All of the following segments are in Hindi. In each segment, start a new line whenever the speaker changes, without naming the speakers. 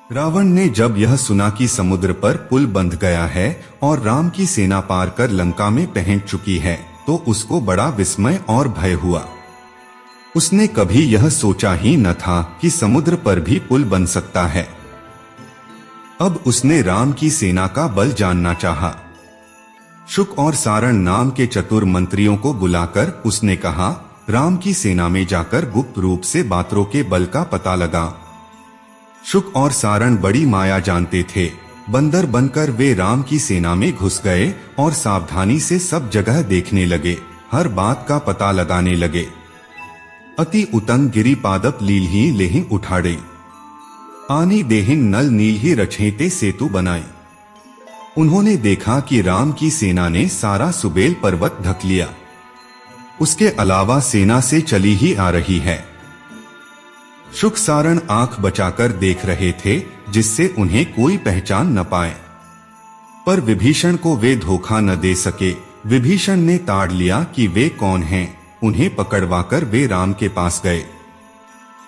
रावण ने जब यह सुना कि समुद्र पर पुल बंध गया है और राम की सेना पार कर लंका में पहुंच चुकी है, तो उसको बड़ा विस्मय और भय हुआ। उसने कभी यह सोचा ही न था कि समुद्र पर भी पुल बन सकता है। अब उसने राम की सेना का बल जानना चाहा। शुक और सारण नाम के चतुर मंत्रियों को बुलाकर उसने कहा, राम की सेना में जाकर गुप्त रूप से बातरों के बल का पता लगा। शुक और सारण बड़ी माया जानते थे। बंदर बनकर वे राम की सेना में घुस गए और सावधानी से सब जगह देखने लगे, हर बात का पता लगाने लगे। अति उतंग गिरी पादप लील ही लेहि उठाड़े, आनी देहिन नल नील ही रचेते सेतु बनाए। उन्होंने देखा कि राम की सेना ने सारा सुबेल पर्वत ढक लिया। उसके अलावा सेना से चली ही आ रही है। शुक सारण आंख बचाकर देख रहे थे, जिससे उन्हें कोई पहचान न पाए। पर विभीषण को वे धोखा न दे सके। विभीषण ने ताड़ लिया कि वे कौन हैं। उन्हें पकड़वाकर वे राम के पास गए।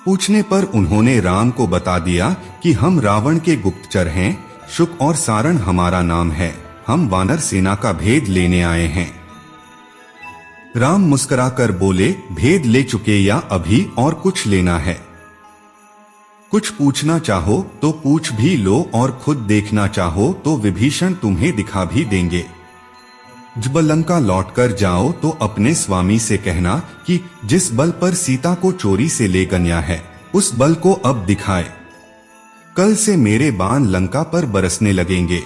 पूछने पर उन्होंने राम को बता दिया कि हम रावण के गुप्तचर हैं। शुक और सारण हमारा नाम है। हम वानर सेना का भेद लेने आए हैं। राम मुस्कुराकर बोले, भेद ले चुके या अभी और कुछ लेना है? कुछ पूछना चाहो तो पूछ भी लो और खुद देखना चाहो तो विभीषण तुम्हें दिखा भी देंगे। जब लंका लौटकर जाओ तो अपने स्वामी से कहना कि जिस बल पर सीता को चोरी से ले गया है, उस बल को अब दिखाए। कल से मेरे बाण लंका पर बरसने लगेंगे।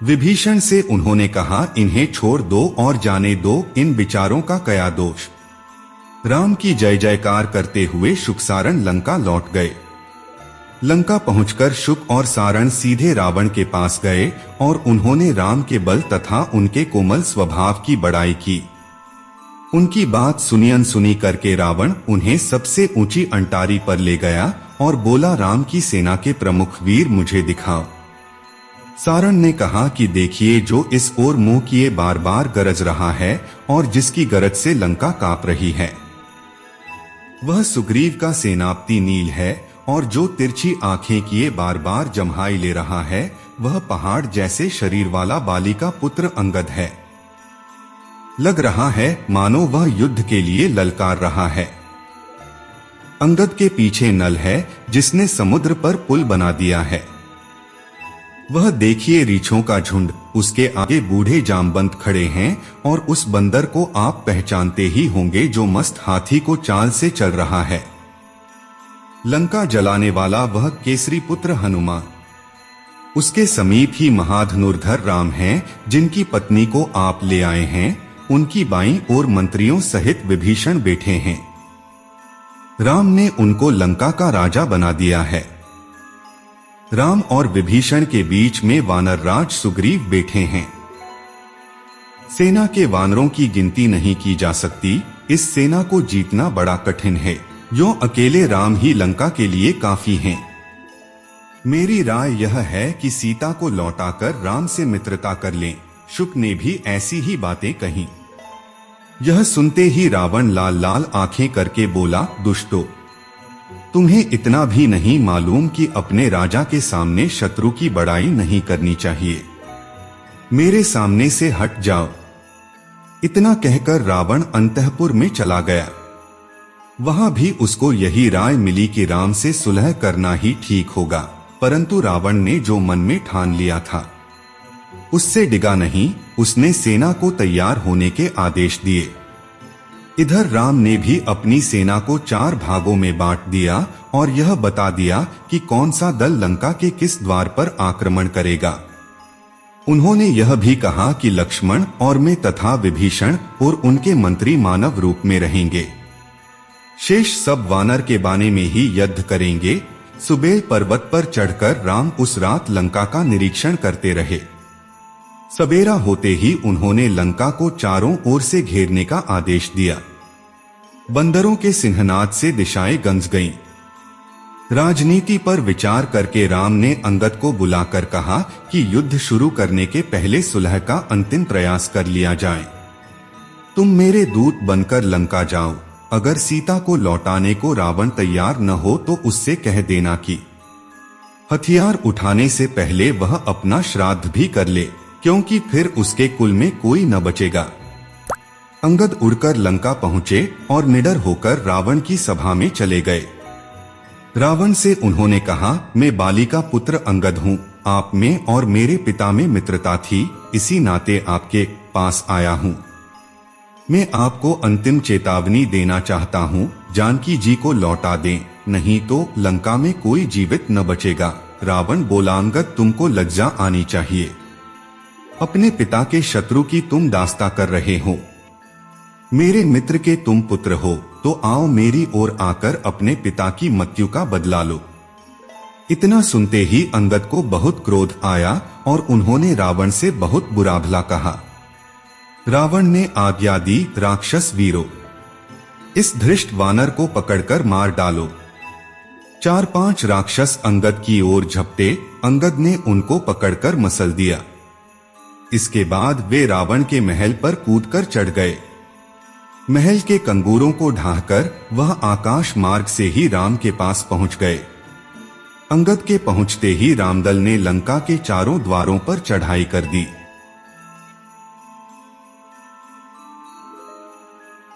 विभीषण से उन्होंने कहा, इन्हें छोड़ दो और जाने दो, इन विचारों का क्या दोष। राम की जय जयकार करते हुए शुक सारण लंका लौट गए। लंका पहुंचकर शुक और सारण सीधे रावण के पास गए और उन्होंने राम के बल तथा उनके कोमल स्वभाव की बड़ाई की। उनकी बात सुनी अनसुनी करके रावण उन्हें सबसे ऊंची अंटारी पर ले गया और बोला, राम की सेना के प्रमुख वीर मुझे दिखाओ। सारण ने कहा कि देखिए, जो इस ओर मुंह किए बार बार गरज रहा है और जिसकी गरज से लंका कांप रही है, वह सुग्रीव का सेनापति नील है, और जो तिरछी आंखें किए बार बार जम्हाई ले रहा है, वह पहाड़ जैसे शरीर वाला बाली का पुत्र अंगद है। लग रहा है मानो वह युद्ध के लिए ललकार रहा है। अंगद के पीछे नल है, जिसने समुद्र पर पुल बना दिया है। वह देखिए रीछों का झुंड, उसके आगे बूढ़े जामवंत खड़े हैं, और उस बंदर को आप पहचानते ही होंगे जो मस्त हाथी को चाल से चल रहा है। लंका जलाने वाला वह केसरी पुत्र हनुमान। उसके समीप ही महाधनुर्धर राम हैं, जिनकी पत्नी को आप ले आए हैं। उनकी बाईं ओर मंत्रियों सहित विभीषण बैठे हैं। राम ने उनको लंका का राजा बना दिया है। राम और विभीषण के बीच में वानर राज सुग्रीव बैठे हैं। सेना के वानरों की गिनती नहीं की जा सकती। इस सेना को जीतना बड़ा कठिन है। यो अकेले राम ही लंका के लिए काफी हैं। मेरी राय यह है कि सीता को लौटाकर राम से मित्रता कर लें। शुक ने भी ऐसी ही बातें कही। यह सुनते ही रावण लाल लाल आंखें करके बोला, दुष्टो, तुम्हें इतना भी नहीं मालूम कि अपने राजा के सामने शत्रु की बड़ाई नहीं करनी चाहिए। मेरे सामने से हट जाओ। इतना कहकर रावण अंतःपुर में चला गया। वहां भी उसको यही राय मिली कि राम से सुलह करना ही ठीक होगा, परंतु रावण ने जो मन में ठान लिया था उससे डिगा नहीं। उसने सेना को तैयार होने के आदेश दिए। इधर राम ने भी अपनी सेना को 4 भागों में बांट दिया और यह बता दिया कि कौन सा दल लंका के किस द्वार पर आक्रमण करेगा। उन्होंने यह भी कहा कि लक्ष्मण और मैं तथा विभीषण और उनके मंत्री मानव रूप में रहेंगे। शेष सब वानर के बाने में ही युद्ध करेंगे। सुबेल पर्वत पर चढ़कर राम उस रात लंका का निरीक्षण करते रहे। सवेरा होते ही उन्होंने लंका को चारों ओर से घेरने का आदेश दिया। बंदरों के सिंहनाद से दिशाएं गंज गईं। राजनीति पर विचार करके राम ने अंगद को बुलाकर कहा कि युद्ध शुरू करने के पहले सुलह का अंतिम प्रयास कर लिया जाए। तुम मेरे दूत बनकर लंका जाओ। अगर सीता को लौटाने को रावण तैयार न हो तो उससे कह देना कि हथियार उठाने से पहले वह अपना श्राद्ध भी कर ले, क्योंकि फिर उसके कुल में कोई न बचेगा। अंगद उड़कर लंका पहुँचे और निडर होकर रावण की सभा में चले गए। रावण से उन्होंने कहा, मैं बाली का पुत्र अंगद हूँ, आप में और मेरे पिता में मित्रता थी, इसी नाते आपके पास आया हूँ। मैं आपको अंतिम चेतावनी देना चाहता हूँ, जानकी जी को लौटा दें, नहीं तो लंका में कोई जीवित न बचेगा। रावण बोला, अंगद तुमको लज्जा आनी चाहिए, अपने पिता के शत्रु की तुम दास्ता कर रहे हो। मेरे मित्र के तुम पुत्र हो, तो आओ मेरी ओर आकर अपने पिता की मृत्यु का बदला लो। इतना सुनते ही अंगद को बहुत क्रोध आया और उन्होंने रावण से बहुत बुरा भला कहा। रावण ने आज्ञा दी, राक्षस वीरों, इस धृष्ट वानर को पकड़कर मार डालो। 4-5 राक्षस अंगद की ओर झपटे, अंगद ने उनको पकड़कर मसल दिया। इसके बाद वे रावण के महल पर कूदकर चढ़ गए। महल के कंगूरों को ढाहकर वह आकाश मार्ग से ही राम के पास पहुंच गए। अंगद के पहुंचते ही रामदल ने लंका के चारों द्वारों पर चढ़ाई कर दी।